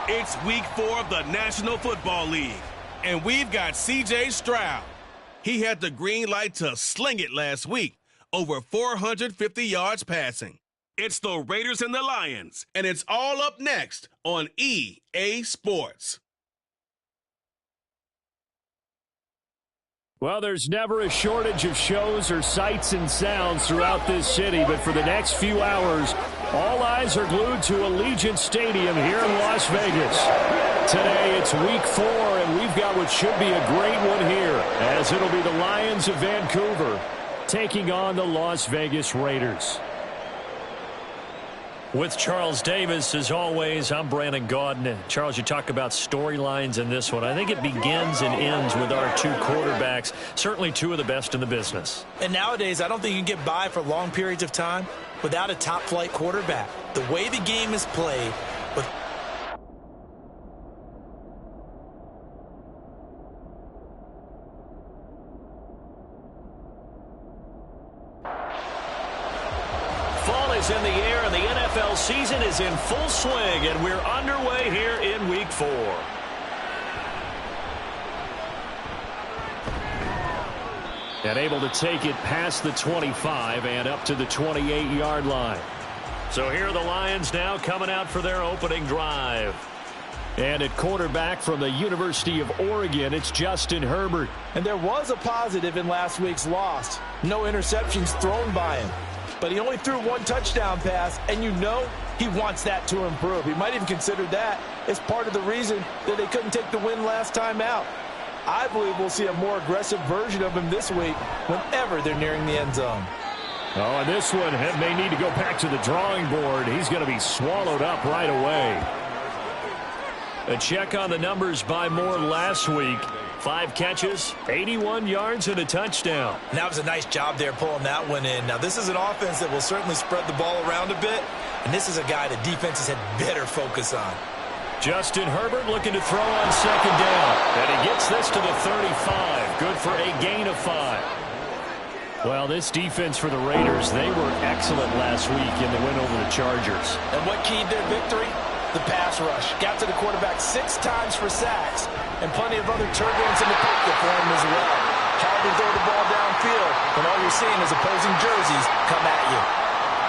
It's week 4 of the National Football League, and we've got C.J. Stroud. He had the green light to sling it last week, over 450 yards passing. It's the Raiders and the Lions, and it's all up next on EA Sports. Well, there's never a shortage of shows or sights and sounds throughout this city, but for the next few hours, all eyes are glued to Allegiant Stadium here in Las Vegas. Today, it's week 4, and we've got what should be a great one here, as it'll be the Lions of Vancouver taking on the Las Vegas Raiders. With Charles Davis, as always, I'm Brandon Gaudin. Charles, you talk about storylines in this one. I think it begins and ends with our two quarterbacks, certainly two of the best in the business. And nowadays, I don't think you can get by for long periods of time without a top-flight quarterback. The way the game is played, with is in the air, and the NFL season is in full swing, and we're underway here in week 4. And able to take it past the 25 and up to the 28-yard line. So here are the Lions now coming out for their opening drive. And at quarterback from the University of Oregon, it's Justin Herbert. And there was a positive in last week's loss. No interceptions thrown by him. But he only threw one touchdown pass, and you know he wants that to improve. He might even consider that as part of the reason that they couldn't take the win last time out. I believe we'll see a more aggressive version of him this week whenever they're nearing the end zone. Oh, and this one may need to go back to the drawing board. He's going to be swallowed up right away. A check on the numbers by Moore last week. 5 catches, 81 yards, and a touchdown. And that was a nice job there pulling that one in. Now, this is an offense that will certainly spread the ball around a bit, and this is a guy that defenses had better focus on. Justin Herbert looking to throw on second down, and he gets this to the 35. Good for a gain of 5. Well, this defense for the Raiders, they were excellent last week in the win over the Chargers. And what keyed their victory? The pass rush. Got to the quarterback 6 times for sacks, and plenty of other turbulence in the pocket for him as well. Hard to throw the ball downfield when all you're seeing is opposing jerseys come at you.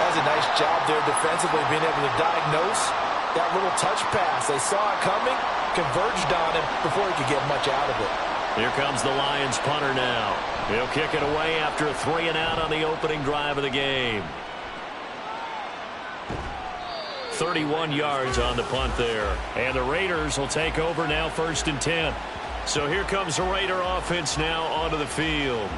That was a nice job there defensively, being able to diagnose that little touch pass. They saw it coming, converged on him before he could get much out of it. Here comes the Lions punter now. He'll kick it away after a 3-and-out on the opening drive of the game. 31 yards on the punt there. And the Raiders will take over now, 1st and 10. So here comes the Raider offense now onto the field.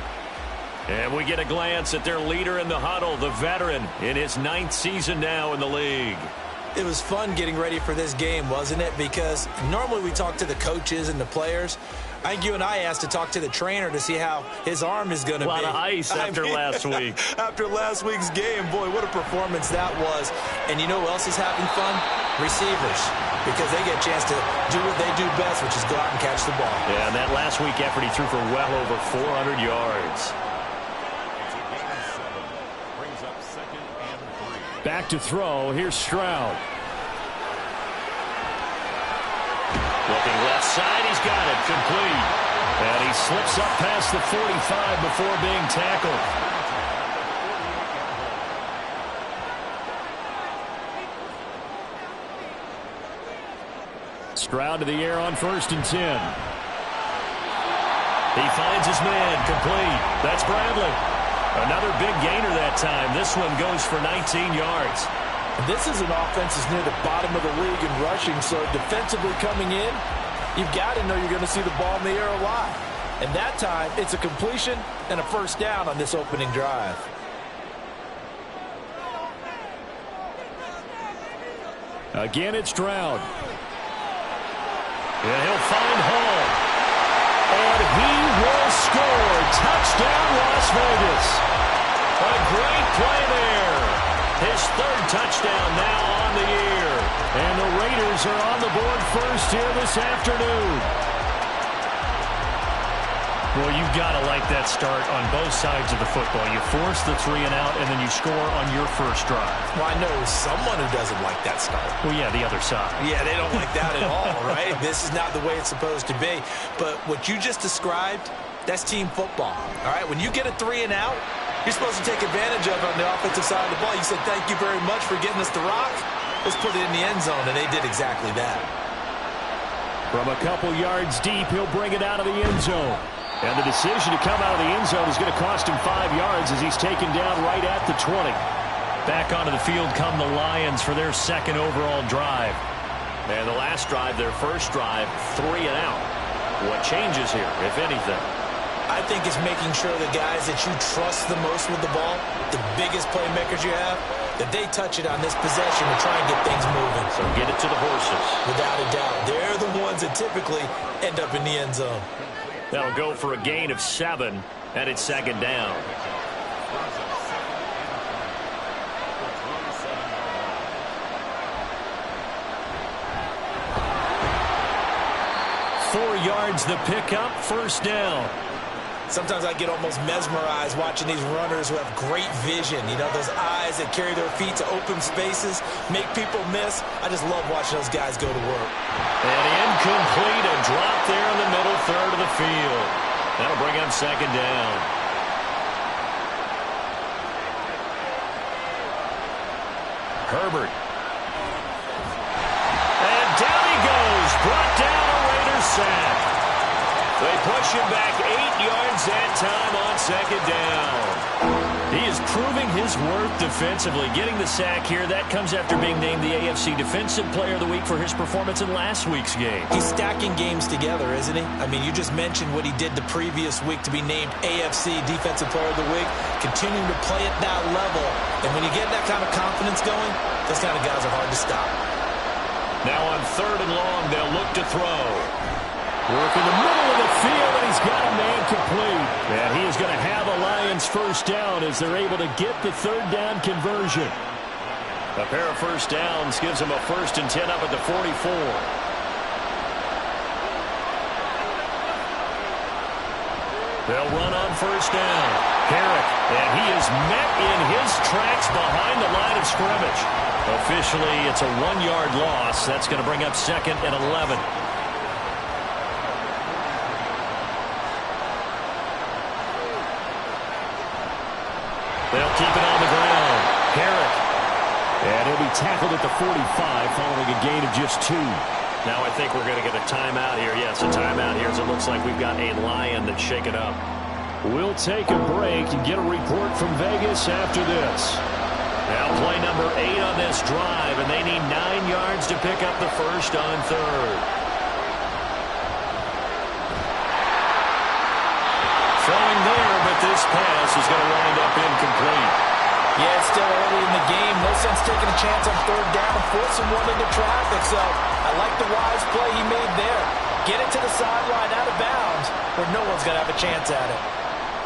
And we get a glance at their leader in the huddle, the veteran, in his 9th season now in the league. It was fun getting ready for this game, wasn't it? Because normally we talk to the coaches and the players. I think you and I asked to talk to the trainer to see how his arm is going to be. A lot of ice after last week. After last week's game, boy, what a performance that was. And you know who else is having fun? Receivers. Because they get a chance to do what they do best, which is go out and catch the ball. Yeah, and that last week effort, he threw for well over 400 yards. Back to throw. Here's Stroud. Looking left side, he's got it, complete. And he slips up past the 45 before being tackled. Stroud to the air on 1st and 10. He finds his man, complete. That's Bradley. Another big gainer that time. This one goes for 19 yards. This is an offense that's near the bottom of the league in rushing, so defensively coming in, you've got to know you're going to see the ball in the air a lot. And that time, it's a completion and a 1st down on this opening drive. Again, it's Stroud. And he'll find Hall. And he will score. Touchdown, Las Vegas. A great play there. His 3rd touchdown now on the year. And the Raiders are on the board first here this afternoon. Well, you've got to like that start on both sides of the football. You force the 3 and out, and then you score on your first drive. Well, I know someone who doesn't like that start. Well, yeah, the other side. Yeah, they don't like that at all, right? This is not the way it's supposed to be. But what you just described, that's team football, all right? When you get a 3 and out, you're supposed to take advantage of it on the offensive side of the ball. You said, thank you very much for getting us the rock. Let's put it in the end zone, and they did exactly that. From a couple yards deep, he'll bring it out of the end zone. And the decision to come out of the end zone is going to cost him 5 yards as he's taken down right at the 20. Back onto the field come the Lions for their second overall drive. And the last drive, their first drive, 3 and out. What changes here, if anything? I think it's making sure the guys that you trust the most with the ball, the biggest playmakers you have, that they touch it on this possession to try and get things moving. So get it to the horses. Without a doubt. They're the ones that typically end up in the end zone. That'll go for a gain of 7, and it's second down. 4 yards the pickup, first down. Sometimes I get almost mesmerized watching these runners who have great vision. You know, those eyes that carry their feet to open spaces, make people miss. I just love watching those guys go to work. And incomplete, a drop there in the middle third of the field. That'll bring up second down. Herbert. And down he goes. Brought down a Raiders sack. They push him back 8 yards that time on second down. He is proving his worth defensively. Getting the sack here, that comes after being named the AFC Defensive Player of the Week for his performance in last week's game. He's stacking games together, isn't he? I mean, you just mentioned what he did the previous week to be named AFC Defensive Player of the Week. Continuing to play at that level. And when you get that kind of confidence going, those kind of guys are hard to stop. Now on third and long, they'll look to throw. Work in the middle of the field, and he's got a man complete. And he is going to have a Lions first down as they're able to get the third down conversion. A pair of first downs gives him a 1st and 10 up at the 44. They'll run on first down. Herrick, and he is met in his tracks behind the line of scrimmage. Officially, it's a 1-yard loss. That's going to bring up 2nd and 11. They'll keep it on the ground. Herrick. And he'll be tackled at the 45 following a gain of just 2. Now I think we're going to get a timeout here. Yes, a timeout here as it looks like we've got a Lion that's shaken up. We'll take a break and get a report from Vegas after this. Now play number 8 on this drive, and they need 9 yards to pick up the first on third. Throwing there, but this pass is going to wind up incomplete. Yeah, it's still early in the game. No sense taking a chance on third down and forcing one into traffic. So I like the wise play he made there. Get it to the sideline out of bounds where no one's going to have a chance at it.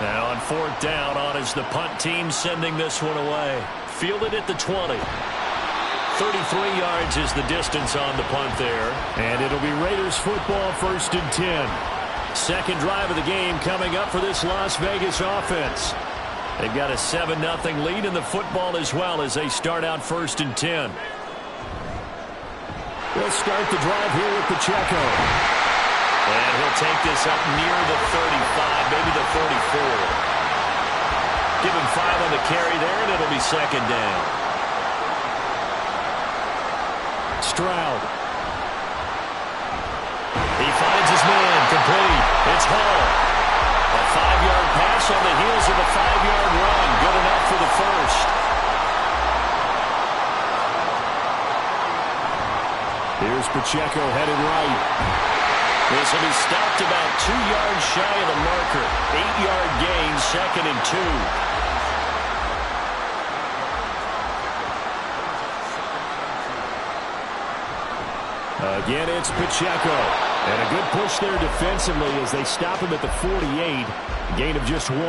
Now on fourth down, on is the punt team sending this one away. Fielded at the 20. 33 yards is the distance on the punt there. And it'll be Raiders football, 1st and 10. Second drive of the game coming up for this Las Vegas offense. They've got a 7-0 lead in the football as well as they start out 1st and 10. We'll start the drive here with Pacheco. And he'll take this up near the 35, maybe the 34. Give him 5 on the carry there, and it'll be second down. Stroud. He finds his man, complete. It's Hall. A 5-yard pass on the heels of a 5-yard run. Good enough for the first. Here's Pacheco headed right. This will be stopped about 2 yards shy of the marker. 8-yard gain, 2nd and 2. Again, it's Pacheco. And a good push there defensively as they stop him at the 48. Gain of just 1.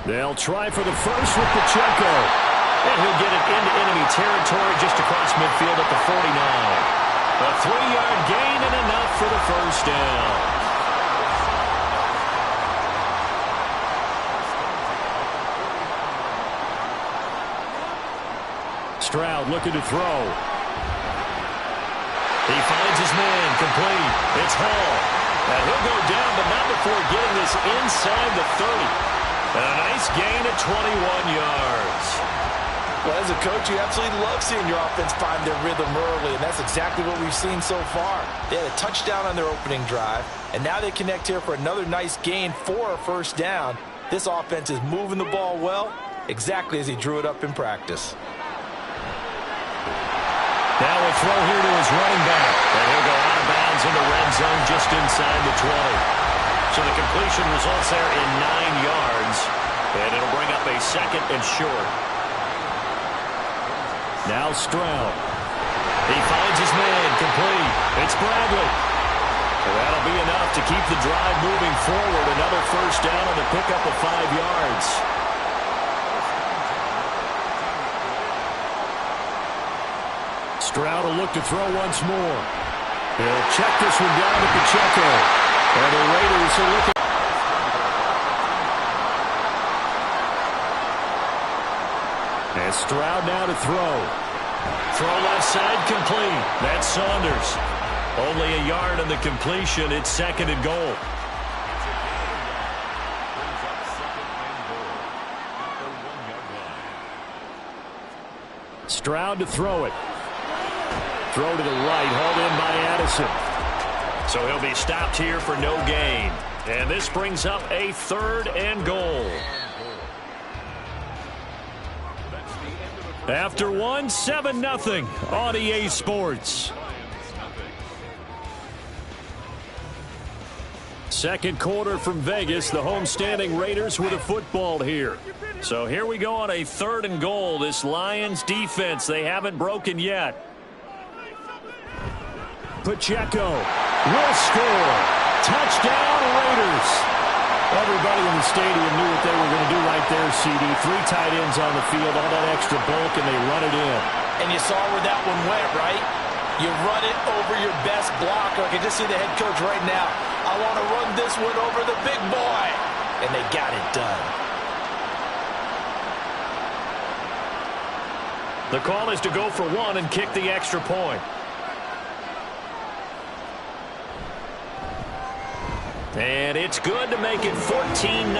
They'll try for the first with Pacheco. And he'll get it into enemy territory just across midfield at the 49. A 3-yard gain and enough for the first down. Stroud looking to throw. He finds his man, complete. It's Hall. And he'll go down, but not before getting this inside the 30. And a nice gain of 21 yards. Well, as a coach, you absolutely love seeing your offense find their rhythm early, and that's exactly what we've seen so far. They had a touchdown on their opening drive, and now they connect here for another nice gain for a first down. This offense is moving the ball well, exactly as he drew it up in practice. Now a throw here to his running back. And he'll go out of bounds in the red zone just inside the 20. So the completion results there in 9 yards. And it'll bring up a second and short. Now Stroud. He finds his man, complete. It's Bradley. And that'll be enough to keep the drive moving forward. Another first down on the pickup of 5 yards. Stroud will look to throw once more. He'll check this one down at the checker. And the Raiders are looking. And Stroud now to throw. Throw left side, complete. That's Saunders. Only a yard on the completion. It's second and goal. Stroud to throw it. Throw to the right, hauled in by Addison. So he'll be stopped here for no gain. And this brings up a third and goal. After one, 7-0 on EA Sports. Second quarter from Vegas. The homestanding Raiders with a football here. So here we go on a third and goal. This Lions defense, they haven't broken yet. Pacheco will score. Touchdown, Raiders. Everybody in the stadium knew what they were going to do right there, CD. 3 tight ends on the field, all that extra bulk, and they run it in. And you saw where that one went, right? You run it over your best blocker. I can just see the head coach right now. I want to run this one over the big boy. And they got it done. The call is to go for one and kick the extra point. And it's good to make it 14-0.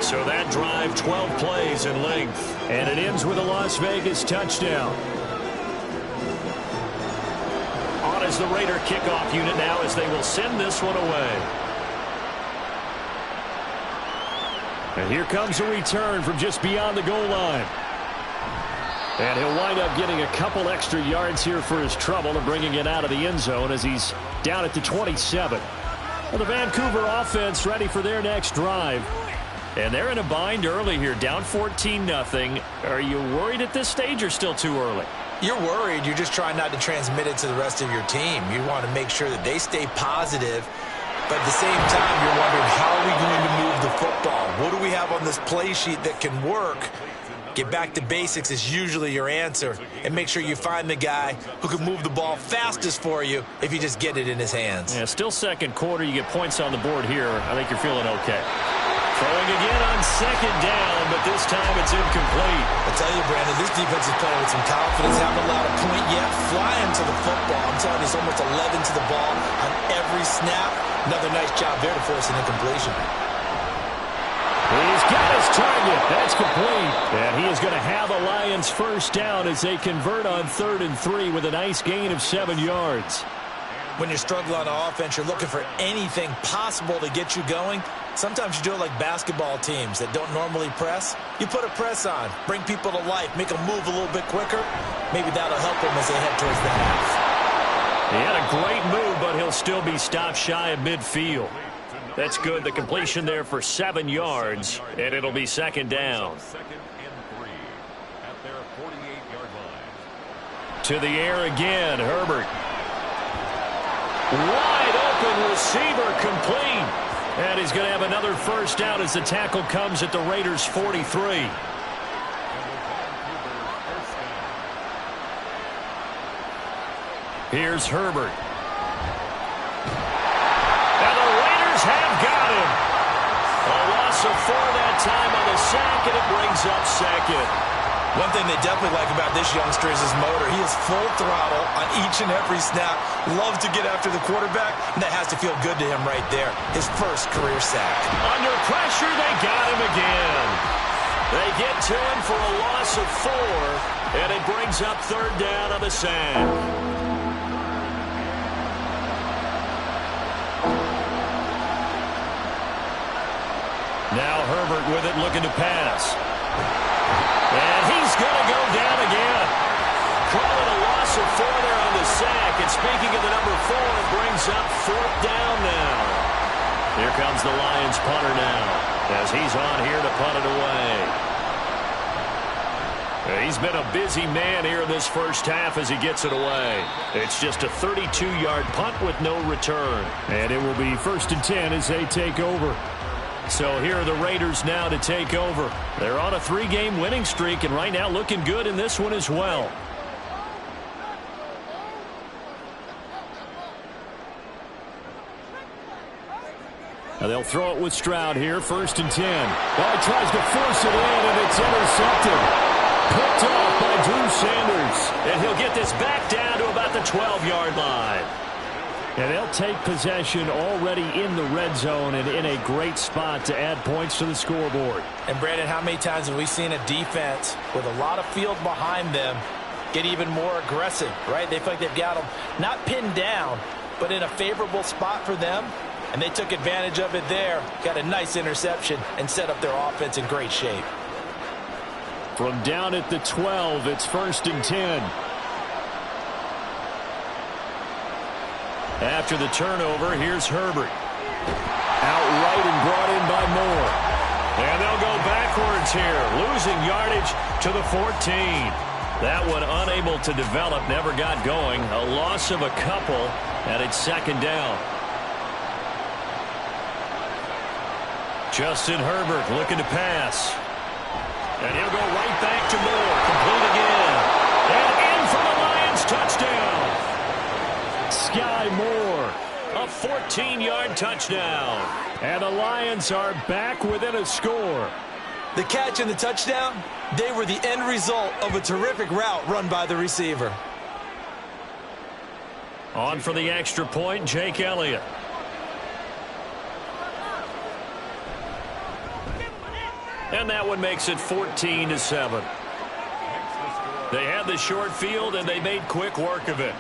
So that drive, 12 plays in length. And it ends with a Las Vegas touchdown. On is the Raider kickoff unit now as they will send this one away. And here comes a return from just beyond the goal line. And he'll wind up getting a couple extra yards here for his trouble and bringing it out of the end zone as he's down at the 27. Well, the Vancouver offense ready for their next drive. And they're in a bind early here, down 14-0. Are you worried at this stage or still too early? You're worried. You're just trying not to transmit it to the rest of your team. You want to make sure that they stay positive. But at the same time, you're wondering, how are we going to move the football? What do we have on this play sheet that can work? Get back to basics is usually your answer. And make sure you find the guy who can move the ball fastest for you if you just get it in his hands. Yeah, still second quarter. You get points on the board here. I think you're feeling okay. Throwing again on second down, but this time it's incomplete. I tell you, Brandon, this defense is playing with some confidence. Haven't allowed a point yet. Flying to the football. I'm telling you, it's almost 11 to the ball on every snap. Another nice job there to force an incompletion. He's got his target. That's complete. And he is going to have a Lions first down as they convert on 3rd and 3 with a nice gain of 7 yards. When you're struggling on offense, you're looking for anything possible to get you going. Sometimes you do it like basketball teams that don't normally press. You put a press on, bring people to life, make them move a little bit quicker. Maybe that'll help them as they head towards the half. He had a great move, but he'll still be stopped shy of midfield. That's good. The completion there for 7 yards, and it'll be second down. To the air again, Herbert. Wide open receiver, complete. And he's going to have another first down as the tackle comes at the Raiders' 43. Here's Herbert. And the Raiders have got him. A loss of 4 that time on the sack, and it brings up second. One thing they definitely like about this youngster is his motor. He is full throttle on each and every snap. Loves to get after the quarterback, and that has to feel good to him right there. His first career sack. Under pressure, they got him again. They get to him for a loss of 4, and it brings up 3rd down on the sack. Now Herbert with it, looking to pass. And he's going to go down again. Call it a loss of 4 there on the sack. And speaking of the number 4, it brings up 4th down now. Here comes the Lions punter now, as he's on here to punt it away. He's been a busy man here in this first half as he gets it away. It's just a 32-yard punt with no return. And it will be 1st and 10 as they take over. So here are the Raiders now to take over. They're on a 3-game winning streak, and right now looking good in this one as well. Now they'll throw it with Stroud here, 1st and 10. Well, he tries to force it in, and it's intercepted. Picked off by Drew Sanders. And he'll get this back down to about the 12-yard line. And they'll take possession already in the red zone and in a great spot to add points to the scoreboard. And, Brandon, how many times have we seen a defense with a lot of field behind them get even more aggressive, right? They feel like they've got them not pinned down, but in a favorable spot for them. And they took advantage of it there, got a nice interception, and set up their offense in great shape. From down at the 12, it's 1st and 10. After the turnover, here's Herbert. Outright and brought in by Moore. And they'll go backwards here, losing yardage to the 14. That one unable to develop, never got going. A loss of a couple, and it's 2nd down. Justin Herbert looking to pass. And he'll go right back to Moore. Complete again. And in for the Lions, touchdown. Sky Moore, a 14-yard touchdown. And the Lions are back within a score. The catch and the touchdown, they were the end result of a terrific route run by the receiver. On for the extra point, Jake Elliott. And that one makes it 14-7. They had the short field, and they made quick work of it.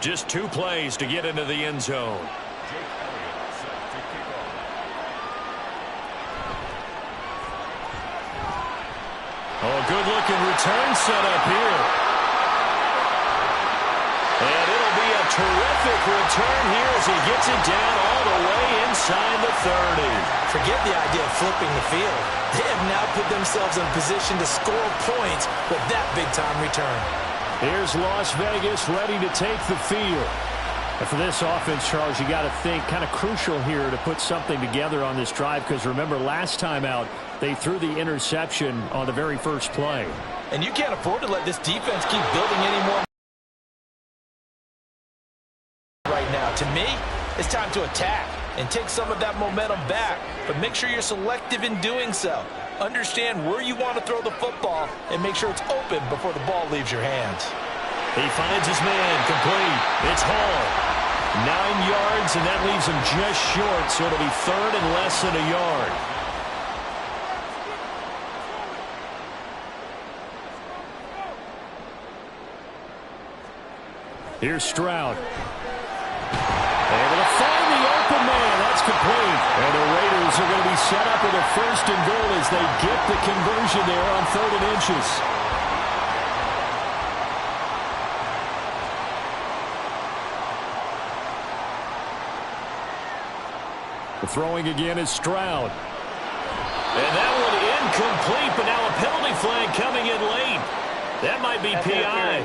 Just 2 plays to get into the end zone. Oh, good-looking return set up here. And it'll be a terrific return here as he gets it down all the way inside the 30. Forget the idea of flipping the field. They have now put themselves in position to score points with that big-time return. Here's Las Vegas ready to take the field. And for this offense, Charles, you got to think kind of crucial here to put something together on this drive, because remember last time out they threw the interception on the very first play. And you can't afford to let this defense keep building any more right now. To me, it's time to attack and take some of that momentum back, but make sure you're selective in doing so. Understand where you want to throw the football and make sure it's open before the ball leaves your hands. He finds his man, complete. It's Hall. 9 yards, and that leaves him just short, so it'll be 3rd and less than a yard. Here's Stroud. Able to find the open man. That's complete. And the Raiders are going to be set up with a 1st and goal as they get the conversion there on 3rd and inches. The throwing again is Stroud. And that one incomplete, but now a penalty flag coming in late. That might be PI.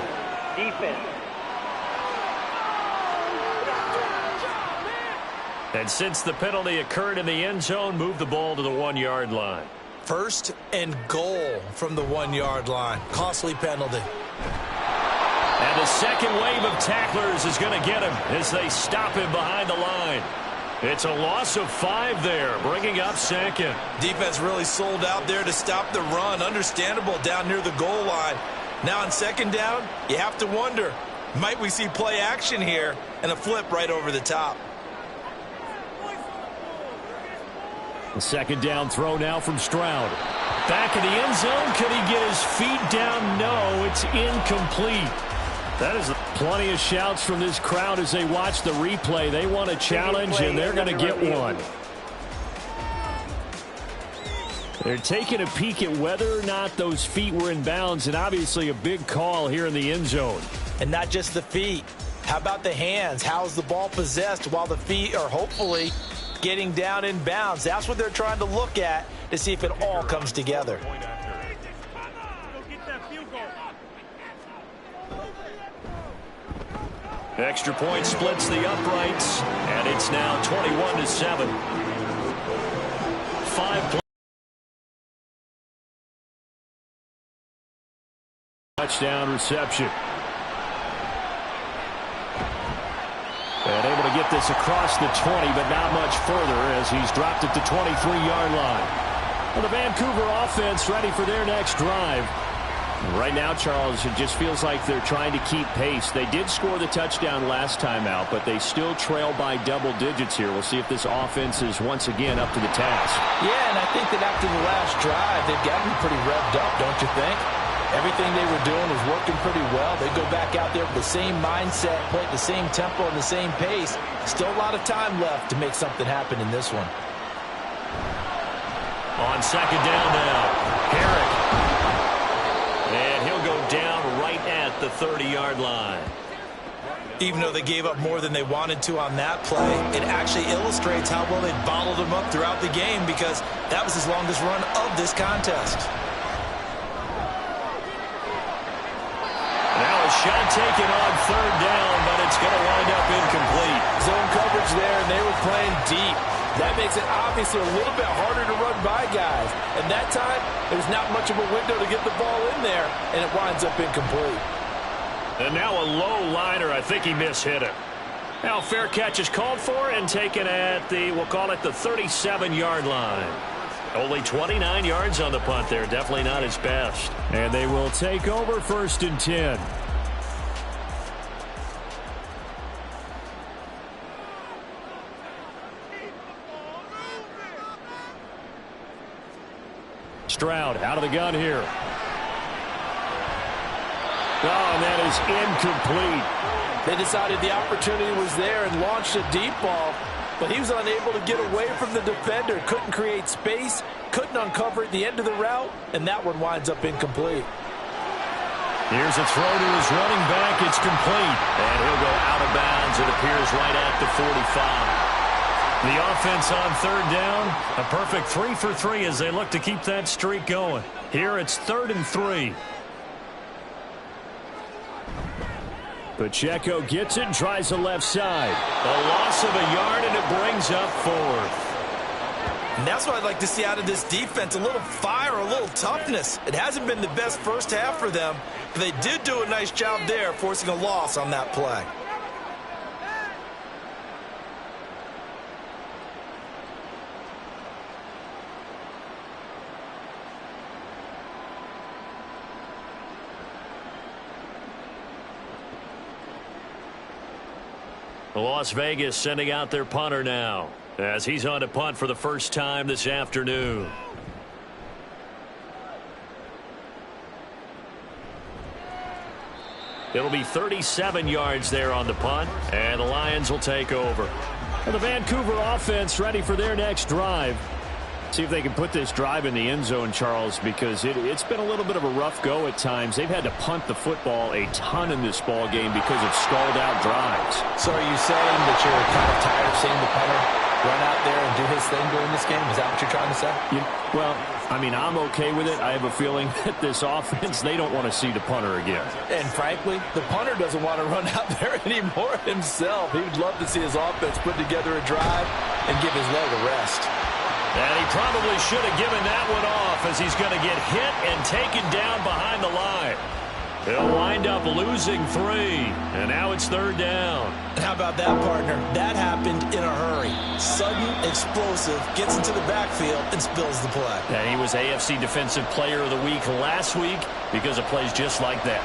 Defense. And since the penalty occurred in the end zone, move the ball to the 1-yard line. 1st and goal from the 1-yard line. Costly penalty. And the second wave of tacklers is going to get him as they stop him behind the line. It's a loss of 5 there, bringing up second. Defense really sold out there to stop the run. Understandable down near the goal line. Now on second down, you have to wonder, might we see play action here and a flip right over the top? The second down throw now from Stroud. Back in the end zone. Could he get his feet down? No, it's incomplete. That is plenty of shouts from this crowd as they watch the replay. They want a challenge, and they're going to get one. They're taking a peek at whether or not those feet were in bounds, and obviously a big call here in the end zone. And not just the feet. How about the hands? How's the ball possessed while the feet are hopefully getting down in bounds? That's what they're trying to look at to see if it all comes together. Extra point splits the uprights, and it's now 21-7. 5 touchdown reception. And able to get this across the 20, but not much further as he's dropped it to 23-yard line. Well, the Vancouver offense ready for their next drive. Right now, Charles, it just feels like they're trying to keep pace. They did score the touchdown last time out, but they still trail by double digits here. We'll see if this offense is once again up to the task. Yeah, and I think that after the last drive, they've got to be pretty revved up, don't you think? Everything they were doing was working pretty well. They go back out there with the same mindset, play at the same tempo and the same pace. Still a lot of time left to make something happen in this one. On second down now, Herrick. And he'll go down right at the 30-yard line. Even though they gave up more than they wanted to on that play, it actually illustrates how well they bottled them up throughout the game because that was his longest run of this contest. Now a shot taken on third down, but it's going to wind up incomplete. Zone coverage there, and they were playing deep. That makes it obviously a little bit harder to run by guys. And that time, there's not much of a window to get the ball in there, and it winds up incomplete. And now a low liner. I think he mishit it. Now fair catch is called for and taken at the, we'll call it the 37-yard line. Only 29 yards on the punt there. Definitely not his best. And they will take over 1st and 10. Stroud out of the gun here. Oh, and that is incomplete. They decided the opportunity was there and launched a deep ball, but he was unable to get away from the defender. Couldn't create space, couldn't uncover at the end of the route, and that one winds up incomplete. Here's a throw to his running back. It's complete. And he'll go out of bounds. It appears right at the 45. The offense on third down, a perfect 3 for 3 as they look to keep that streak going. Here it's 3rd and 3. Pacheco gets it and tries the left side. A loss of a yard, and it brings up 4th. And that's what I'd like to see out of this defense, a little fire, a little toughness. It hasn't been the best first half for them, but they did do a nice job there forcing a loss on that play. Las Vegas sending out their punter now as he's on to punt for the first time this afternoon. It'll be 37 yards there on the punt, and the Lions will take over. And the Vancouver offense ready for their next drive. See if they can put this drive in the end zone, Charles, because it's been a little bit of a rough go at times. They've had to punt the football a ton in this ball game because of stalled out drives. So are you saying that you're kind of tired of seeing the punter run out there and do his thing during this game? Is that what you're trying to say? Well, I mean, I'm okay with it. I have a feeling that this offense, they don't want to see the punter again. And frankly, the punter doesn't want to run out there anymore himself. He would love to see his offense put together a drive and give his leg a rest. And he probably should have given that one off as he's going to get hit and taken down behind the line. He'll wind up losing 3, and now it's 3rd down. How about that, partner? That happened in a hurry. Sudden, explosive, gets into the backfield, and spills the play. And he was AFC Defensive Player of the Week last week because of plays just like that.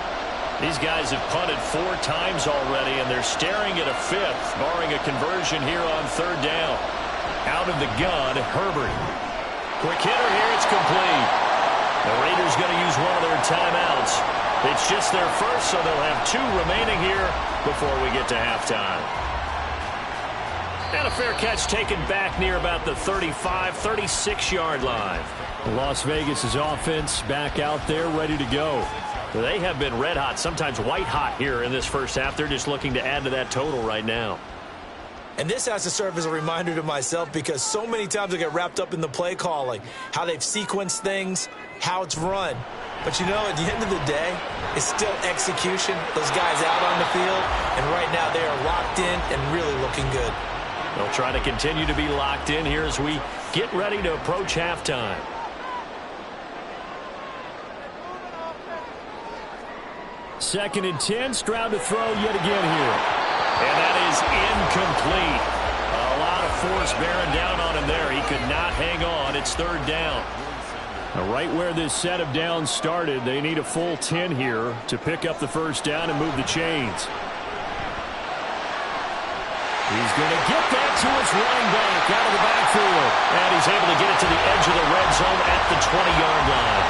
These guys have punted 4 times already, and they're staring at a 5th, barring a conversion here on 3rd down. Out of the gun, Herbert. Quick hitter here, it's complete. The Raiders going to use one of their timeouts. It's just their first, so they'll have 2 remaining here before we get to halftime. And a fair catch taken back near about the 35, 36-yard line. Las Vegas' offense back out there ready to go. They have been red hot, sometimes white hot here in this first half. They're just looking to add to that total right now. And this has to serve as a reminder to myself because so many times I get wrapped up in the play calling, how they've sequenced things, how it's run. But, you know, at the end of the day, it's still execution. Those guys out on the field, and right now they are locked in and really looking good. They'll try to continue to be locked in here as we get ready to approach halftime. Second and 10, Stroud to throw yet again here. And that is incomplete. A lot of force bearing down on him there. He could not hang on. It's 3rd down. Right where this set of downs started, they need a full 10 here to pick up the first down and move the chains. He's going to get that to his running back out of the backfield. And he's able to get it to the edge of the red zone at the 20-yard line.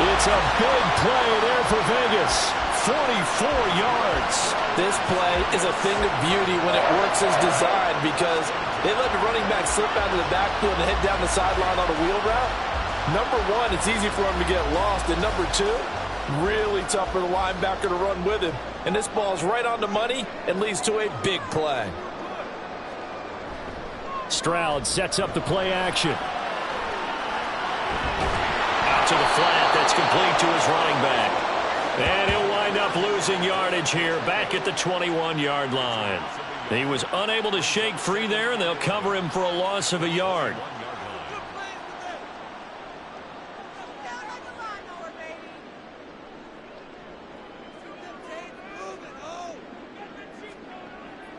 It's a big play there for Vegas. 44 yards. This play is a thing of beauty when it works as designed because they let the running back slip out of the backfield and head down the sideline on a wheel route. Number 1, it's easy for him to get lost. And number 2, really tough for the linebacker to run with him. And this ball's right on the money and leads to a big play. Stroud sets up the play action. Out to the flat. That's complete to his running back. And he'll wind up losing yardage here back at the 21-yard line. He was unable to shake free there, and they'll cover him for a loss of a yard.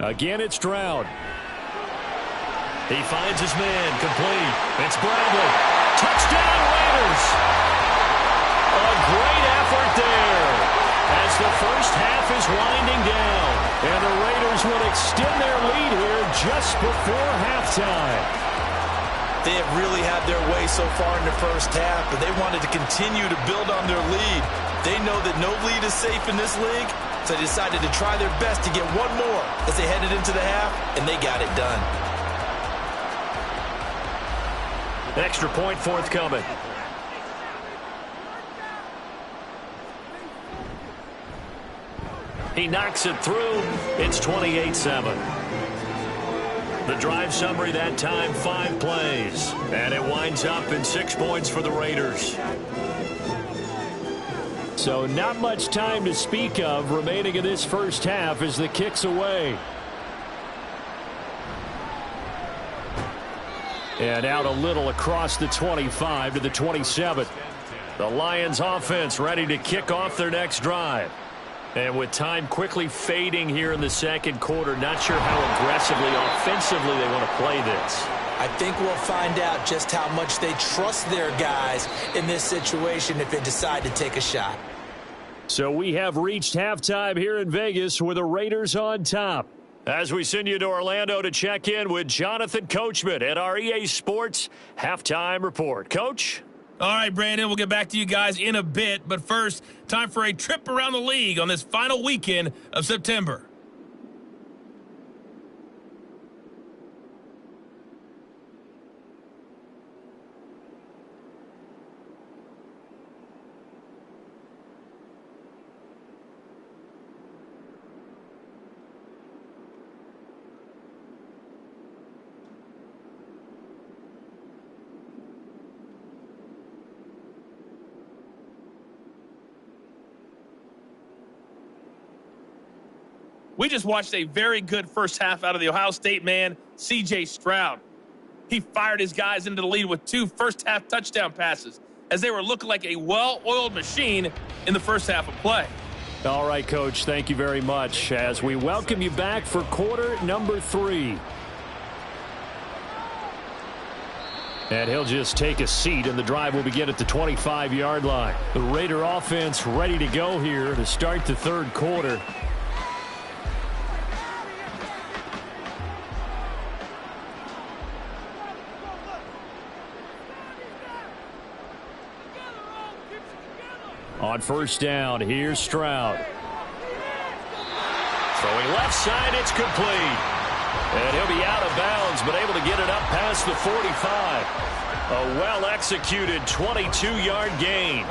Again, it's Stroud. He finds his man, complete. It's Bradley. Touchdown, Raiders. A great effort there as the first half is winding down. And the Raiders would extend their lead here just before halftime. They have really had their way so far in the first half, but they wanted to continue to build on their lead. They know that no lead is safe in this league, so they decided to try their best to get one more as they headed into the half, and they got it done. Extra point forthcoming. He knocks it through. It's 28-7. The drive summary that time, 5 plays. And it winds up in 6 points for the Raiders. So not much time to speak of remaining in this first half as the kick's away. And out a little across the 25 to the 27. The Lions offense ready to kick off their next drive. And with time quickly fading here in the second quarter, not sure how aggressively, offensively they want to play this. I think we'll find out just how much they trust their guys in this situation if they decide to take a shot. So we have reached halftime here in Vegas with the Raiders on top. As we send you to Orlando to check in with Jonathan Coachman at our EA Sports Halftime Report. Coach? All right, Brandon, we'll get back to you guys in a bit. But first, time for a trip around the league on this final weekend of September. We just watched a very good first half out of the Ohio State man, C.J. Stroud. He fired his guys into the lead with 2 first-half touchdown passes as they were looking like a well-oiled machine in the first half of play. All right, Coach, thank you very much as we welcome you back for quarter number 3. And he'll just take a seat, and the drive will begin at the 25-yard line. The Raider offense ready to go here to start the third quarter. On first down, here's Stroud. Throwing left side, it's complete. And he'll be out of bounds, but able to get it up past the 45. A well-executed 22-yard gain.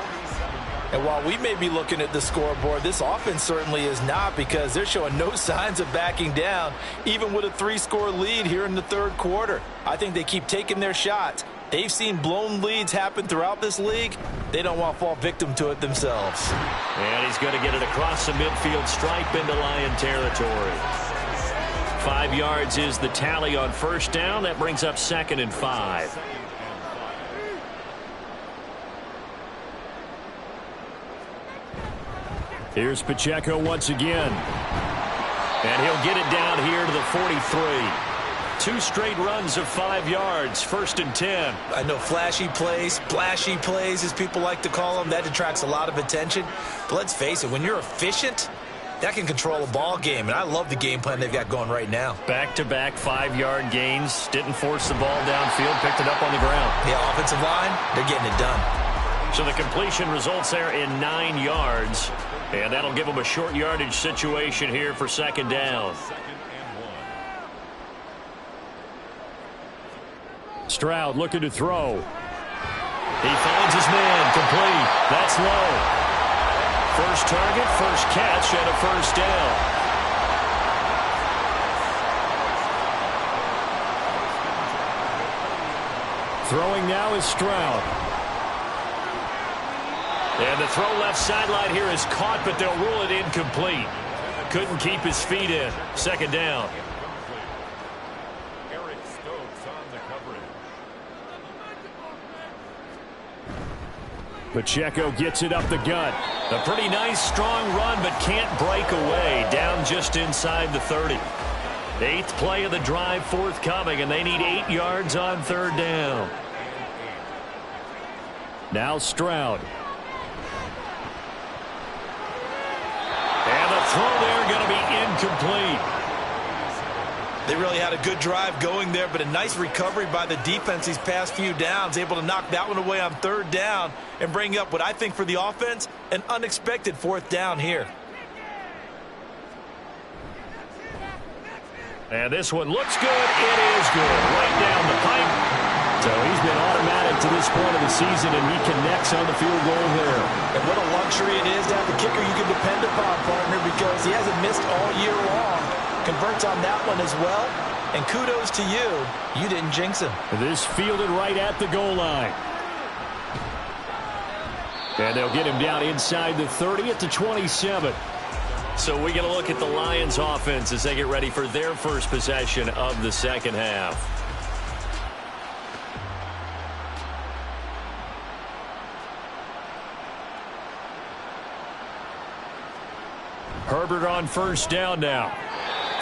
And while we may be looking at the scoreboard, this offense certainly is not, because they're showing no signs of backing down, even with a 3-score lead here in the third quarter. I think they keep taking their shots. They've seen blown leads happen throughout this league. They don't want to fall victim to it themselves. And he's going to get it across the midfield stripe into Lion territory. 5 yards is the tally on first down. That brings up 2nd and 5. Here's Pacheco once again. And he'll get it down here to the 43. 2 straight runs of 5 yards, 1st and 10. I know flashy plays, splashy plays, as people like to call them, that attracts a lot of attention. But let's face it, when you're efficient, that can control a ball game. And I love the game plan they've got going right now. Back-to-back 5-yard gains. Didn't force the ball downfield, picked it up on the ground. The offensive line, they're getting it done. So the completion results there in 9 yards. And that'll give them a short yardage situation here for 2nd down. Stroud looking to throw. He finds his man, complete. That's low. First target, first catch, and a first down. Throwing now is Stroud. And the throw left sideline here is caught, but they'll rule it incomplete. Couldn't keep his feet in. 2nd down. Pacheco gets it up the gut. A pretty nice, strong run, but can't break away. Down just inside the 30. 8th play of the drive forthcoming, and they need 8 yards on 3rd down. Now Stroud. And the throw there going to be incomplete. They really had a good drive going there, but a nice recovery by the defense these past few downs, able to knock that one away on 3rd down and bring up what I think for the offense, an unexpected 4th down here. And this one looks good. It is good. Right down the pipe. So he's been automatic to this point of the season, and he connects on the field goal there. And what a luxury it is to have a kicker you can depend upon, partner, because he hasn't missed all year long. Converts on that one as well. And kudos to you. You didn't jinx him. This fielded right at the goal line. And they'll get him down inside the 30 at the 27. So we get a look at the Lions offense as they get ready for their first possession of the second half. Herbert on first down now.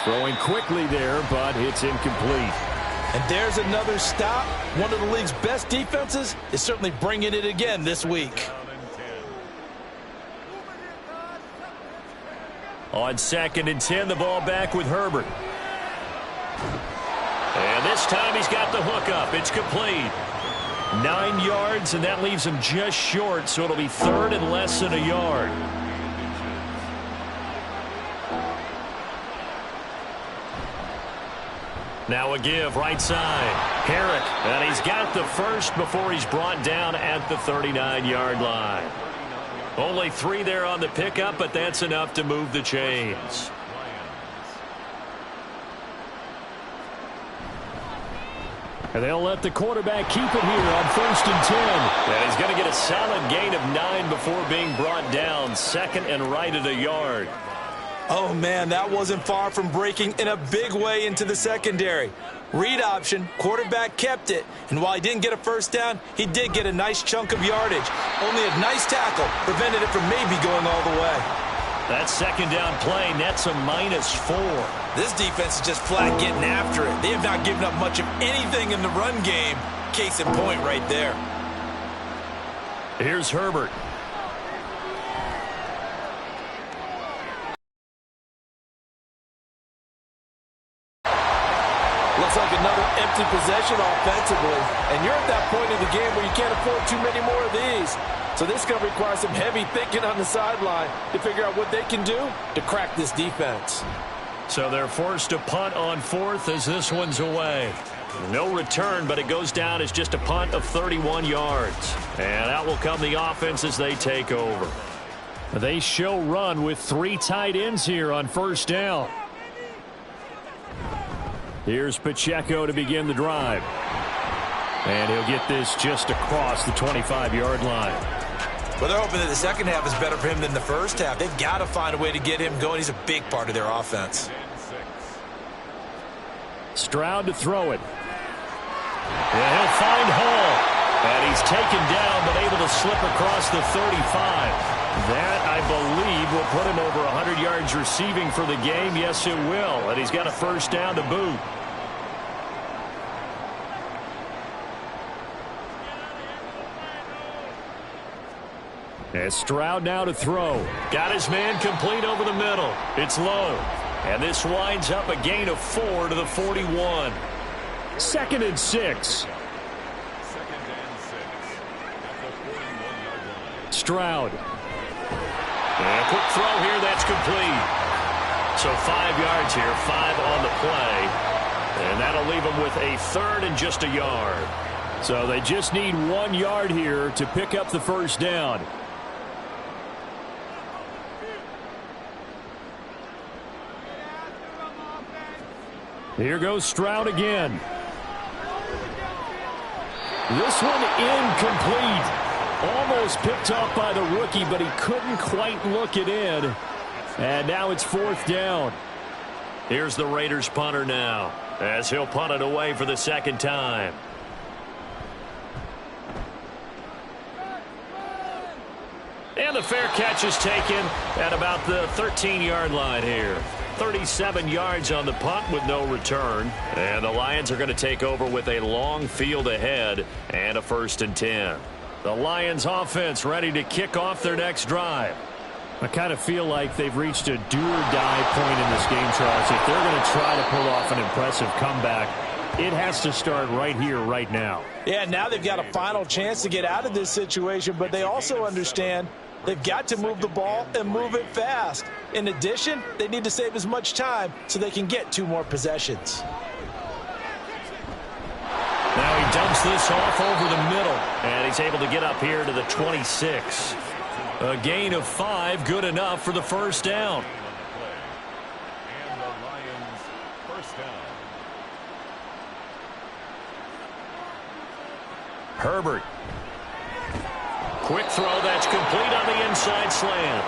Throwing quickly there, but it's incomplete. And there's another stop. One of the league's best defenses is certainly bringing it again this week. On 2nd and 10, the ball back with Herbert. And this time he's got the hook up. It's complete. 9 yards, and that leaves him just short, so it'll be 3rd and less than a yard. Now a give, right side. Herrick, and he's got the first before he's brought down at the 39-yard line. Only 3 there on the pickup, but that's enough to move the chains. And they'll let the quarterback keep it here on 1st and 10. And he's going to get a solid gain of 9 before being brought down. 2nd and right at a yard. Oh, man, that wasn't far from breaking in a big way into the secondary. Read option, quarterback kept it. And while he didn't get a first down, he did get a nice chunk of yardage. Only a nice tackle prevented it from maybe going all the way. That second down play nets a -4. This defense is just flat getting after it. They have not given up much of anything in the run game. Case in point right there. Here's Herbert. Looks like another empty possession offensively. And you're at that point in the game where you can't afford too many more of these. So this is going to require some heavy thinking on the sideline to figure out what they can do to crack this defense. So they're forced to punt on 4th as this one's away. No return, but it goes down as just a punt of 31 yards. And out will come the offense as they take over. They show run with 3 tight ends here on first down. Here's Pacheco to begin the drive. And he'll get this just across the 25-yard line. Well, they're hoping that the second half is better for him than the first half. They've got to find a way to get him going. He's a big part of their offense. Stroud to throw it. And he'll find Hall. And he's taken down but able to slip across the 35. That, I believe, will put him over 100 yards receiving for the game. Yes, it will. And he's got a first down to boot. And Stroud now to throw. Got his man complete over the middle. It's low. And this winds up a gain of 4 to the 41. 2nd and 6. Stroud. And a quick throw here, that's complete. So 5 yards here, 5 on the play. And that'll leave them with a 3rd and just a yard. So they just need 1 yard here to pick up the first down. Here goes Stroud again. This one incomplete. Almost picked off by the rookie, but he couldn't quite look it in. And now it's 4th down. Here's the Raiders punter now, as he'll punt it away for the second time. And the fair catch is taken at about the 13-yard line here. 37 yards on the punt with no return. And the Lions are going to take over with a long field ahead and a 1st and 10. The Lions offense ready to kick off their next drive. I kind of feel like they've reached a do-or-die point in this game, Charles. If they're going to try to pull off an impressive comeback, it has to start right here, right now. Yeah, now they've got a final chance to get out of this situation, but they also understand they've got to move the ball and move it fast. In addition, they need to save as much time so they can get 2 more possessions. Now he dumps this off over the middle, and he's able to get up here to the 26. A gain of 5, good enough for the first down. And the Lions first down. Herbert. Quick throw that's complete on the inside slant.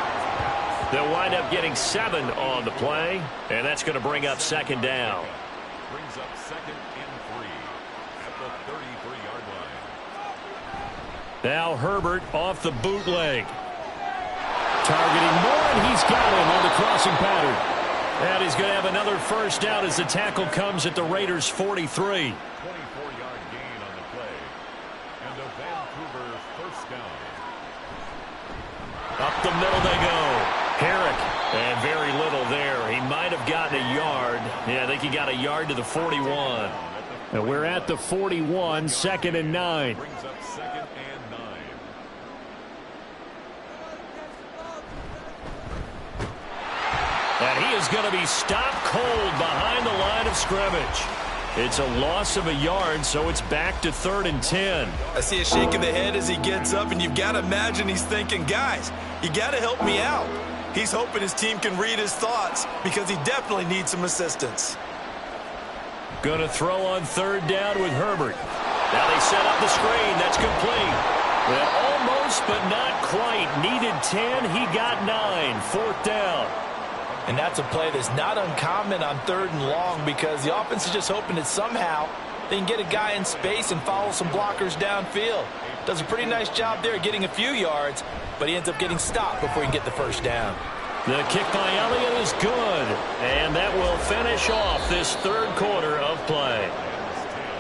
They'll wind up getting 7 on the play, and that's going to bring up second down. Brings up 2nd and 3 at the 33-yard line. Now Herbert off the bootleg. Targeting more, and he's got him on the crossing pattern. And he's going to have another first down as the tackle comes at the Raiders' 43. 24-yard gain on the play. And a Vancouver first down. Up the middle they go. Herrick, and very little there. He might have gotten a yard. Yeah, I think he got a yard to the 41. And we're at the 41, 2nd and 9. Brings up 2nd and 9. And he is going to be stopped cold behind the line of scrimmage. It's a loss of a yard, so it's back to 3rd and 10. I see a shake of the head as he gets up, and you've got to imagine he's thinking, guys, you got to help me out. He's hoping his team can read his thoughts because he definitely needs some assistance. Going to throw on 3rd down with Herbert. Now they set up the screen. That's complete. Well, almost, but not quite. Needed 10. He got 9. 4th down. And that's a play that's not uncommon on 3rd and long because the offense is just hoping that somehow they can get a guy in space and follow some blockers downfield. Does a pretty nice job there getting a few yards, but he ends up getting stopped before he can get the first down. The kick by Elliott is good, and that will finish off this third quarter of play.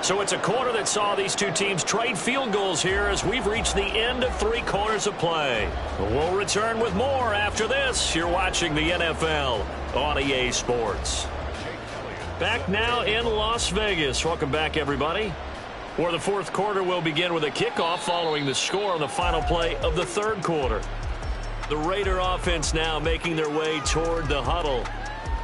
So it's a quarter that saw these two teams trade field goals here as we've reached the end of 3 quarters of play. We'll return with more after this. You're watching the NFL on EA Sports. Back now in Las Vegas. Welcome back, everybody. For the fourth quarter, we'll begin with a kickoff following the score on the final play of the third quarter. The Raider offense now making their way toward the huddle.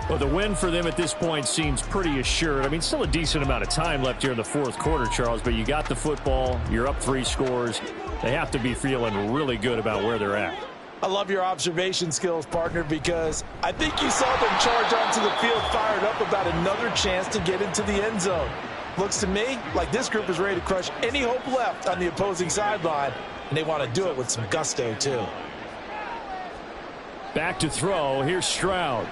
Well, the win for them at this point seems pretty assured. I mean, still a decent amount of time left here in the fourth quarter, Charles, but you got the football. You're up 3 scores. They have to be feeling really good about where they're at. I love your observation skills, partner, because I think you saw them charge onto the field fired up about another chance to get into the end zone. Looks to me like this group is ready to crush any hope left on the opposing sideline, and they want to do it with some gusto, too. Back to throw. Here's Stroud.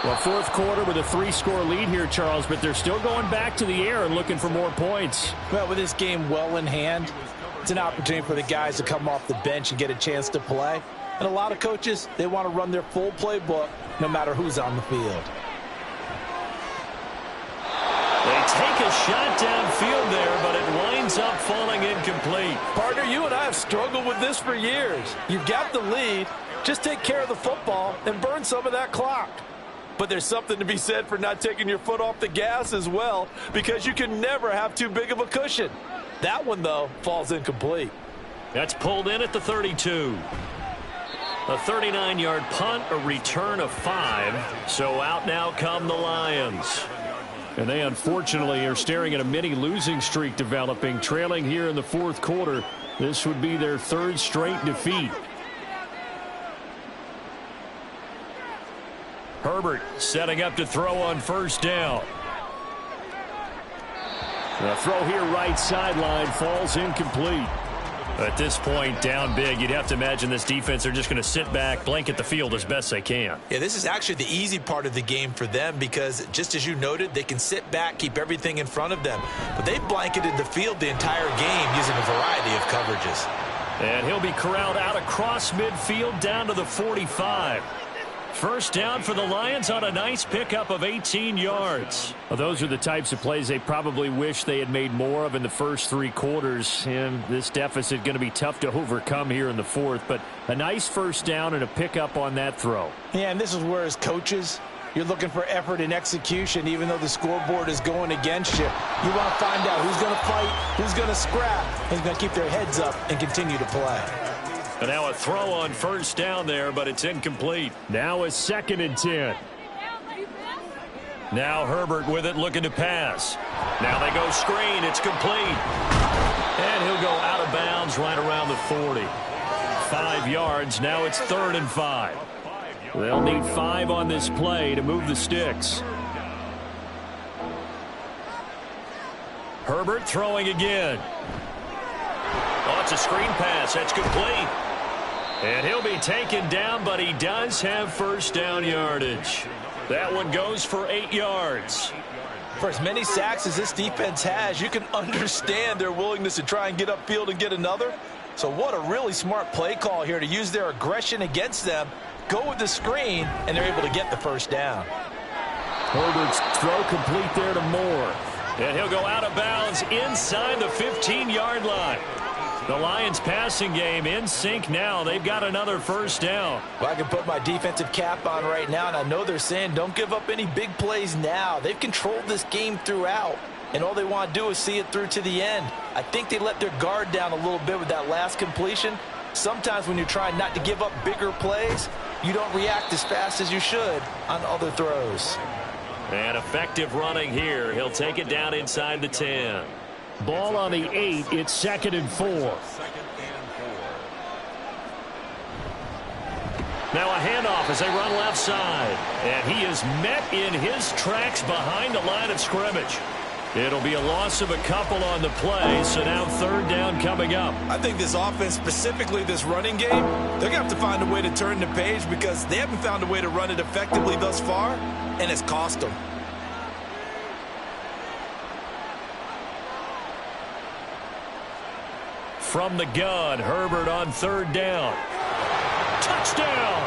Well, fourth quarter with a 3-score lead here, Charles, but they're still going back to the air and looking for more points. Well, with this game well in hand, it's an opportunity for the guys to come off the bench and get a chance to play. And a lot of coaches, they want to run their full playbook no matter who's on the field. They take a shot downfield there, but it winds up falling incomplete. Partner, you and I have struggled with this for years. You've got the lead. Just take care of the football and burn some of that clock. But there's something to be said for not taking your foot off the gas as well, because you can never have too big of a cushion. That one, though, falls incomplete. That's pulled in at the 32. A 39-yard punt, a return of 5. So out now come the Lions. And they unfortunately are staring at a mini losing streak developing, trailing here in the fourth quarter. This would be their 3rd straight defeat. Herbert setting up to throw on first down. The throw here right sideline falls incomplete. At this point, down big, you'd have to imagine this defense are just going to sit back, blanket the field as best they can. Yeah, this is actually the easy part of the game for them because, just as you noted, they can sit back, keep everything in front of them. But they blanketed the field the entire game using a variety of coverages. And he'll be corralled out across midfield down to the 45. First down for the Lions on a nice pickup of 18 yards. Well, those are the types of plays they probably wish they had made more of in the first 3 quarters. And this deficit going to be tough to overcome here in the fourth. But a nice first down and a pickup on that throw. Yeah, and this is where as coaches, you're looking for effort and execution even though the scoreboard is going against you. You want to find out who's going to fight, who's going to scrap, who's going to keep their heads up and continue to play. And now a throw on first down there, but it's incomplete. Now a 2nd and 10. Now Herbert with it, looking to pass. Now they go screen. It's complete. And he'll go out of bounds right around the 40. 5 yards. Now it's 3rd and 5. They'll need 5 on this play to move the sticks. Herbert throwing again. Oh, it's a screen pass. That's complete. And he'll be taken down, but he does have first down yardage. That one goes for 8 yards. For as many sacks as this defense has, you can understand their willingness to try and get upfield and get another. So what a really smart play call here to use their aggression against them, go with the screen, and they're able to get the first down. Herbert's throw complete there to Moore. And he'll go out of bounds inside the 15-yard line. The Lions passing game in sync now. They've got another first down. Well, I can put my defensive cap on right now, and I know they're saying don't give up any big plays now. They've controlled this game throughout, and all they want to do is see it through to the end. I think they let their guard down a little bit with that last completion. Sometimes when you're trying not to give up bigger plays, you don't react as fast as you should on other throws. And effective running here. He'll take it down inside the 10. Ball on the 8. It's 2nd and 4. Now a handoff as they run left side. And he is met in his tracks behind the line of scrimmage. It'll be a loss of a couple on the play, so now 3rd down coming up. I think this offense, specifically this running game, they're going to have to find a way to turn the page because they haven't found a way to run it effectively thus far, and it's cost them. From the gun, Herbert on 3rd down. Touchdown!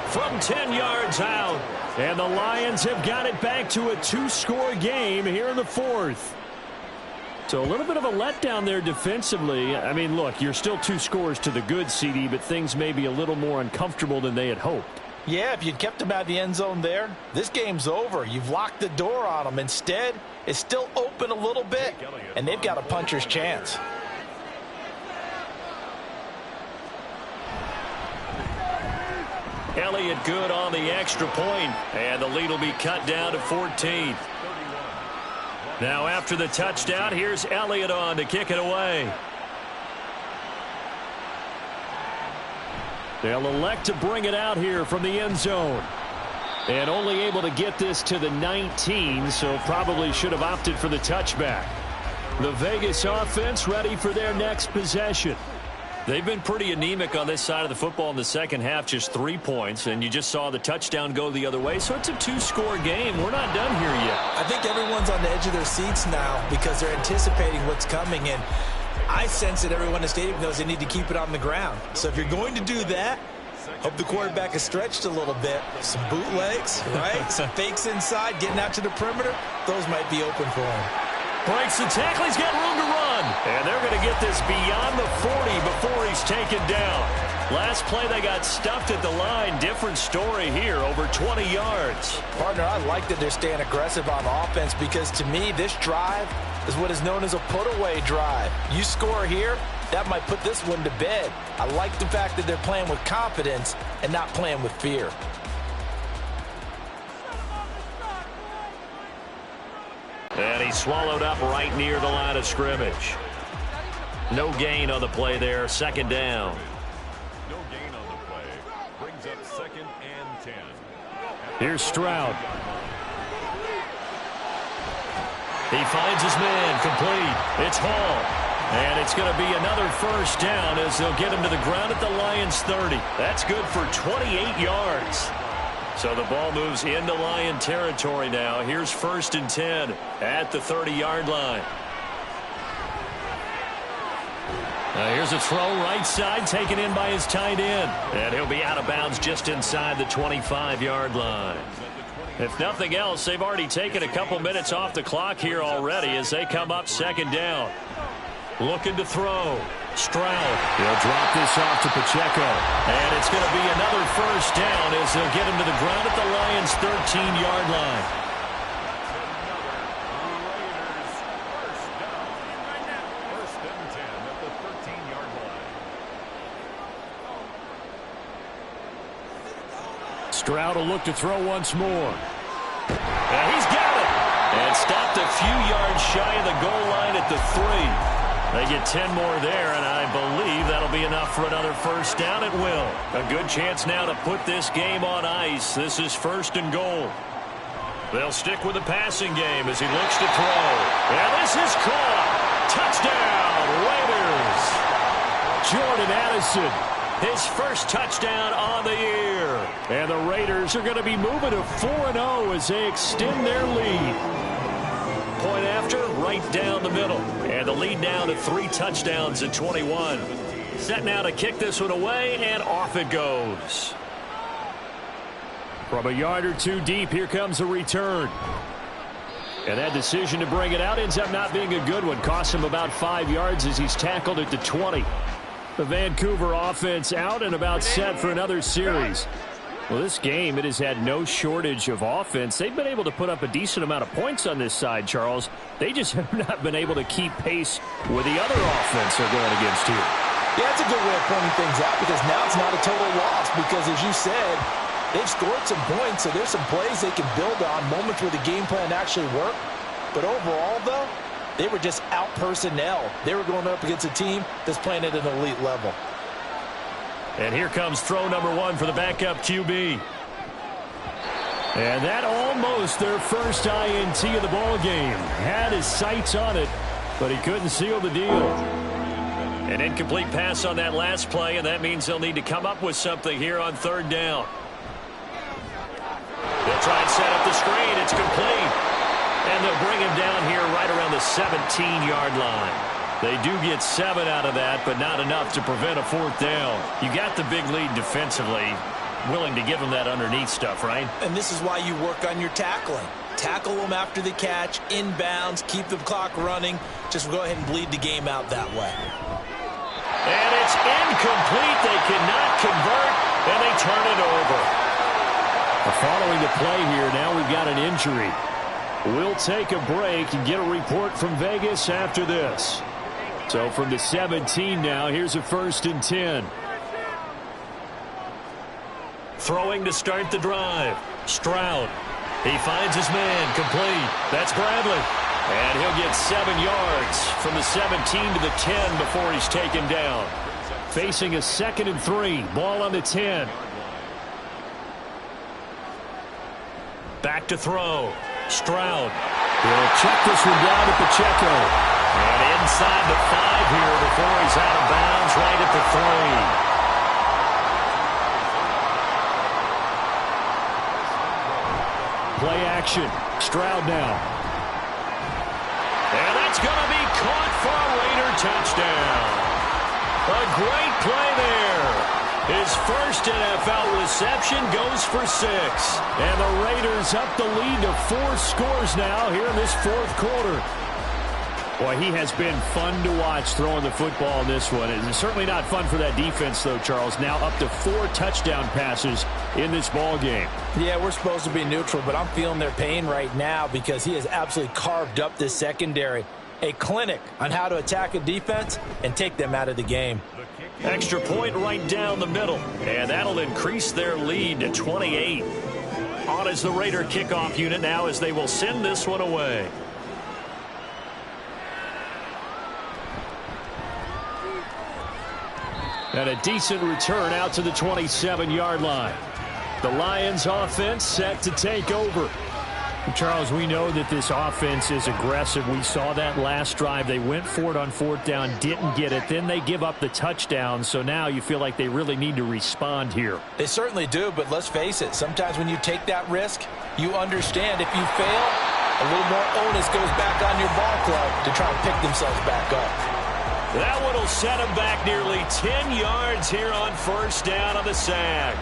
from 10 yards out. And the Lions have got it back to a 2-score game here in the fourth. So a little bit of a letdown there defensively. I mean, look, you're still 2 scores to the good, CD, but things may be a little more uncomfortable than they had hoped. Yeah, if you'd kept them out of the end zone there, this game's over. You've locked the door on them. Instead, it's still open a little bit, and they've got a puncher's chance. Elliott good on the extra point, and the lead will be cut down to 14. Now after the touchdown, here's Elliott on to kick it away. They'll elect to bring it out here from the end zone. And only able to get this to the 19, so probably should have opted for the touchback. The Vegas offense ready for their next possession. They've been pretty anemic on this side of the football in the second half, just 3 points, and you just saw the touchdown go the other way, so it's a 2-score game. We're not done here yet. I think everyone's on the edge of their seats now because they're anticipating what's coming, and I sense that everyone in the stadium knows they need to keep it on the ground. So if you're going to do that, hope the quarterback is stretched a little bit. Some bootlegs, right? Some fakes inside, getting out to the perimeter. Those might be open for him. Breaks the tackle. He's got room to run. And they're going to get this beyond the 40 before he's taken down. Last play, they got stuffed at the line. Different story here, over 20 yards. Partner, I like that they're staying aggressive on offense because, to me, this drive is what is known as a put-away drive. You score here, that might put this one to bed. I like the fact that they're playing with confidence and not playing with fear. And he's swallowed up right near the line of scrimmage. No gain on the play there, second down. No gain on the play. Brings up 2nd and 10. Here's Stroud. He finds his man, complete. It's Hall. And it's going to be another first down as they'll get him to the ground at the Lions' 30. That's good for 28 yards. So the ball moves into Lion territory now. Here's 1st and 10 at the 30-yard line. Now here's a throw right side taken in by his tight end. And he'll be out of bounds just inside the 25-yard line. If nothing else, they've already taken a couple minutes off the clock here already as they come up second down. Looking to throw. Stroud. He'll drop this off to Pacheco. And it's going to be another first down as they'll get him to the ground at the Lions' 13-yard line. First and 10 at the 13-yard line. Stroud will look to throw once more. And he's got it. And stopped a few yards shy of the goal line at the 3. They get 10 more there, and I believe that'll be enough for another first down. It will. A good chance now to put this game on ice. This is 1st and goal. They'll stick with the passing game as he looks to throw. And this is caught. Touchdown, Raiders. Jordan Addison. His first touchdown on the year. And the Raiders are going to be moving to 4-0 as they extend their lead. Point after, right down the middle. And the lead down to 3 touchdowns at 21. Set now to kick this one away, and off it goes. From a yard or 2 deep, here comes a return. And that decision to bring it out ends up not being a good one. Costs him about 5 yards as he's tackled at the 20. The Vancouver offense out and about set for another series. Well, this game, it has had no shortage of offense. They've been able to put up a decent amount of points on this side, Charles. They just have not been able to keep pace with the other offense they're going against here. Yeah, that's a good way of pointing things out because now it's not a total loss because, as you said, they've scored some points, so there's some plays they can build on, moments where the game plan actually worked. But overall, though, they were just out personnel. They were going up against a team that's playing at an elite level. And here comes throw number 1 for the backup QB. And that almost their first INT of the ball game. Had his sights on it, but he couldn't seal the deal. An incomplete pass on that last play, and that means they'll need to come up with something here on 3rd down. They'll try and set up the screen. It's complete. And they'll bring him down here right around the 17-yard line. They do get 7 out of that, but not enough to prevent a 4th down. You got the big lead defensively. willing to give him that underneath stuff, right? And this is why you work on your tackling. Tackle them after the catch, inbounds, keep the clock running. Just go ahead and bleed the game out that way. And it's incomplete. They cannot convert, and they turn it over. Following the play here, now we've got an injury. We'll take a break and get a report from Vegas after this. So from the 17 now, here's a 1st and 10. Throwing to start the drive. Stroud. He finds his man, complete. That's Bradley. And he'll get 7 yards from the 17 to the 10 before he's taken down. Facing a 2nd and 3. Ball on the 10. Back to throw. Stroud. He'll check this one down to Pacheco. And inside the 5 here before he's out of bounds right at the 3. Play action. Stroud now. And that's going to be caught for a Raider touchdown. A great play there. His first NFL reception goes for 6. And the Raiders up the lead to 4 scores now here in this 4th quarter. Boy, he has been fun to watch throwing the football in this one. It's certainly not fun for that defense, though, Charles. Now up to 4 touchdown passes in this ball game. Yeah, we're supposed to be neutral, but I'm feeling their pain right now because he has absolutely carved up this secondary. A clinic on how to attack a defense and take them out of the game. Extra point right down the middle. And that'll increase their lead to 28. On is the Raider kickoff unit now as they will send this one away. And a decent return out to the 27-yard line. The Lions offense set to take over. Charles, we know that this offense is aggressive. We saw that last drive. They went for it on 4th down, didn't get it. Then they give up the touchdown. So now you feel like they really need to respond here. They certainly do, but let's face it. Sometimes when you take that risk, you understand if you fail, a little more onus goes back on your ball club to try and pick themselves back up. That one will set them back nearly 10 yards here on 1st down on the sack.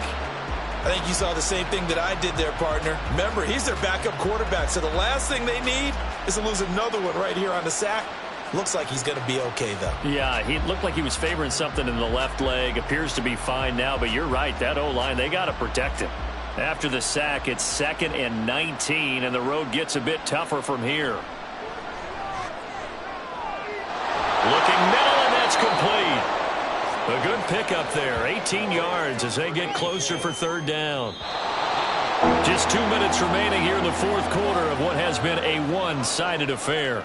I think you saw the same thing that I did there, partner. Remember, he's their backup quarterback, so the last thing they need is to lose another one right here on the sack. Looks like he's going to be okay, though. Yeah, he looked like he was favoring something in the left leg. Appears to be fine now, but you're right. That O-line, they got to protect him. After the sack, it's 2nd and 19, and the road gets a bit tougher from here. Looking middle, and that's complete. A good pickup there. 18 yards as they get closer for 3rd down. Just 2 minutes remaining here in the 4th quarter of what has been a one-sided affair.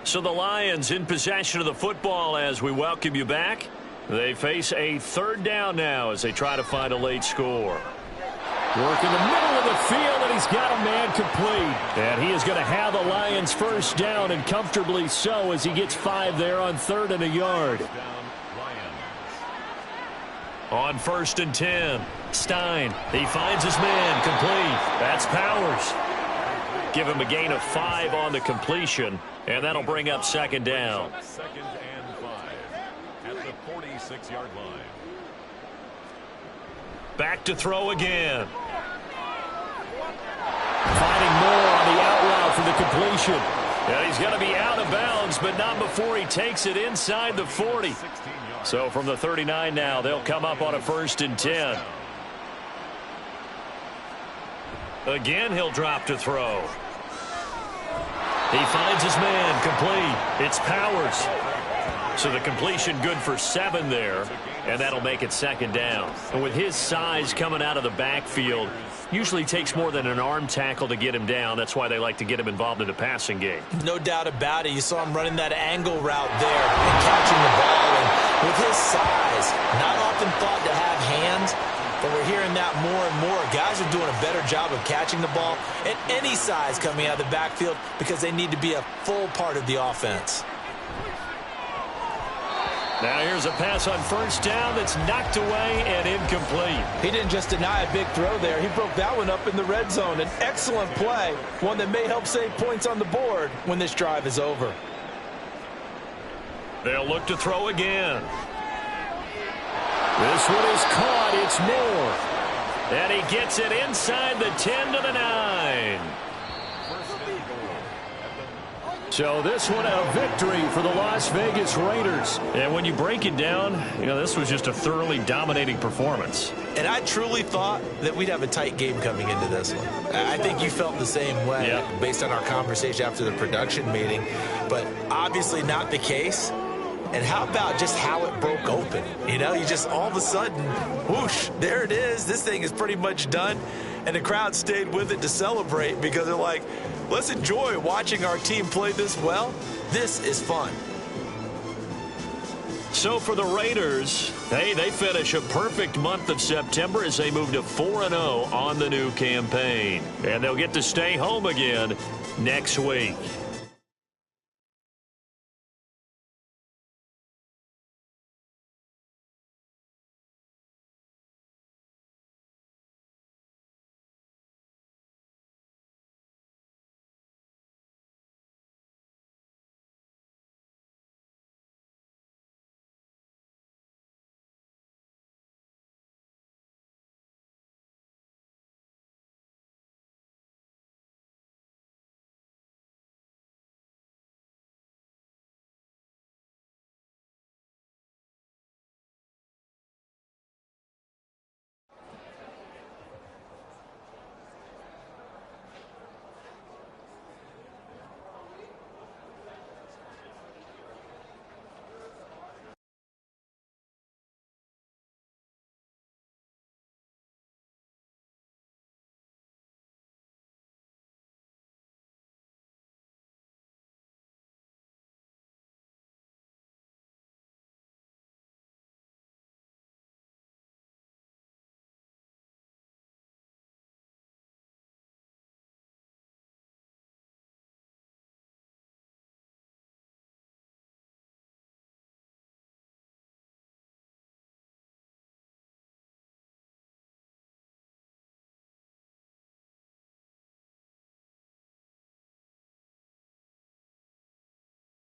So the Lions in possession of the football as we welcome you back. They face a 3rd down now as they try to find a late score. Work in the middle of the field, and he's got a man complete. And he is going to have the Lions 1st down, and comfortably so, as he gets 5 there on 3rd and a yard. On 1st and 10, Stein, he finds his man, complete. That's Powers. Give him a gain of 5 on the completion, and that'll bring up 2nd down. 2nd and 5 at the 46-yard line. Back to throw again. Finding more on the out route for the completion. And he's going to be out of bounds, but not before he takes it inside the 40. So from the 39 now, they'll come up on a 1st and 10. Again, he'll drop to throw. He finds his man, complete. It's Powers. So the completion good for 7 there, and that'll make it 2nd down. And with his size coming out of the backfield, usually takes more than an arm tackle to get him down. That's why they like to get him involved in the passing game. No doubt about it. You saw him running that angle route there and catching the ball. And with his size, not often thought to have hands, but we're hearing that more and more. Guys are doing a better job of catching the ball at any size coming out of the backfield because they need to be a full part of the offense. Now here's a pass on 1st down that's knocked away and incomplete. He didn't just deny a big throw there. He broke that one up in the red zone. An excellent play, one that may help save points on the board when this drive is over. They'll look to throw again. This one is caught. It's Moore. And he gets it inside the 10 to the 9. So this one a victory for the Las Vegas Raiders. And when you break it down, this was just a thoroughly dominating performance. And I truly thought that we'd have a tight game coming into this one. I think you felt the same way based on our conversation after the production meeting, but obviously not the case. And how about just how it broke open? You just all of a sudden, whoosh, there it is. This thing is pretty much done. And the crowd stayed with it to celebrate because they're like, let's enjoy watching our team play this well. This is fun. So for the Raiders, they finish a perfect month of September as they move to 4-0 on the new campaign. And they'll get to stay home again next week.